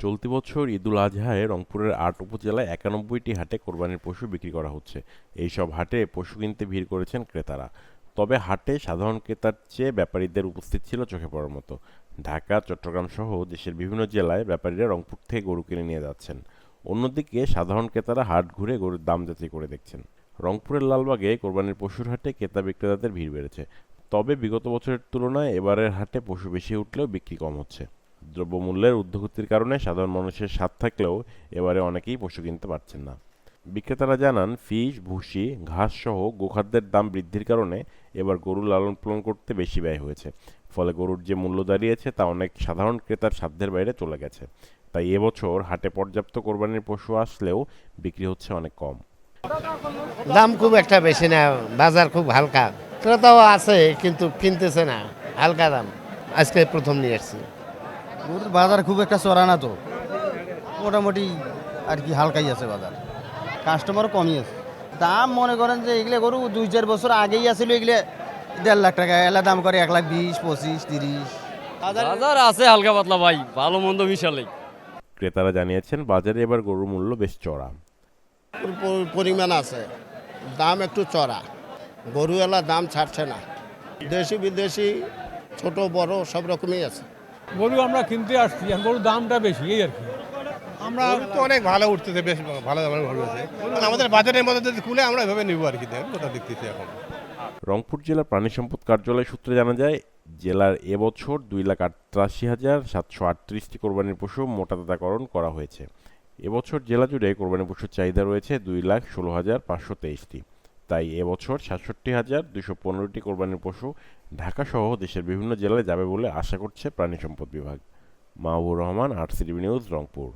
চলতি বছর ঈদুল আজহায় রংপুরের ৮ উপজেলায় ৯১টি হাটে কোরবানির পশু বিক্রি করা হচ্ছে। এইসব হাটে পশু কিনতে ভিড় করেছেন ক্রেতারা। তবে হাটে সাধারণ ক্রেতার চেয়ে ব্যাপারীদের উপস্থিত ছিল চোখে পড়ার মতো। ঢাকা, চট্টগ্রাম সহ দেশের বিভিন্ন জেলায় ব্যাপারীরা রংপুর থেকে গরু কিনে নিয়ে যাচ্ছেন। অন্যদিকে সাধারণ ক্রেতারা হাট ঘুরে গরুর দাম যাচাই করে দেখছেন। রংপুরের লালবাগে কোরবানির পশুর হাটে ক্রেতা বিক্রেতাদের ভিড় বেড়েছে। তবে বিগত বছরের তুলনায় এবারের হাটে পশু বেশি উঠলেও বিক্রি কম হচ্ছে। দ্রব্যমূল্যের ঊর্ধ্বগতির কারণে সাধারণ মানুষের স্বাদ থাকলেও এবারে অনেকেই পশু কিনতে পারছেন না। বিক্রেতারা জানান, ফিস, ভুসি, ঘাস সহ গোখাদ্যের দাম বৃদ্ধির কারণে এবার গরু লালন পালন করতে বেশি ব্যয় হয়েছে। ফলে গরুর যে মূল্য দাঁড়িয়েছে তা অনেক সাধারণ ক্রেতার সাধ্যের বাইরে চলে গেছে। তাই এবছর হাটে পর্যাপ্ত কোরবানির পশু আসলেও বিক্রি হচ্ছে অনেক কম। দাম খুব একটা বেশি না, বাজার খুব হালকা। ক্রেতাও আছে কিন্তু কিনতেছে না, হালকা দাম। আজকে প্রথম নিয়ে এসেছি। গরুর বাজার খুব একটা চড়া না তো, মোটামুটি আর কি হালকাই আছে বাজার, কাস্টমারও কমই আছে। দাম মনে করেন যে এগুলো গরু ২-৪ বছর আগেই আসলে এগুলো ১.৫ লাখ টাকা, এলা দাম করে ১,২০,০০০, ২৫, ৩০। বাজার আছে হালকা পাতলা ভাই, ভালো মন্দ মিশালেই। ক্রেতারা জানিয়েছেন, বাজারে এবার গরুর মূল্য বেশ চড়া। পরিমাণ আছে, দাম একটু চড়া। গরুওয়ালা দাম ছাড়ছে না। দেশি বিদেশি ছোট বড় সব রকমই আছে। গরু আমরা কিনতে আসছি, গরুর দামটা বেশি, এই আর কি। আমরা তো অনেক ভালো উঠতেছে, বেশ ভালো দামের গরু আছে। আমাদের বাজারের মধ্যে যদি খুলে আমরা এভাবে নিবো আর কি, ওটা দেখতেছি এখন। রংপুর জেলা প্রাণী সম্পদ কার্যালয় সূত্রে জানা যায়, জেলার এবছর ২,৮৮,৭৩৮টি কোরবানির পশু মোটাতাজাকরণ করা হয়েছে। এবছর জেলা জুড়ে কোরবানির পশুর চাহিদা রয়েছে ২,১৬,৫২৩টি। তাই এবছর ৬৭,২১৫টি কোরবানির পশু ঢাকাসহ দেশের বিভিন্ন জেলায় যাবে বলে আশা করছে প্রাণী সম্পদ বিভাগ। Mahbur Rahman, RCTV news, Rangpur.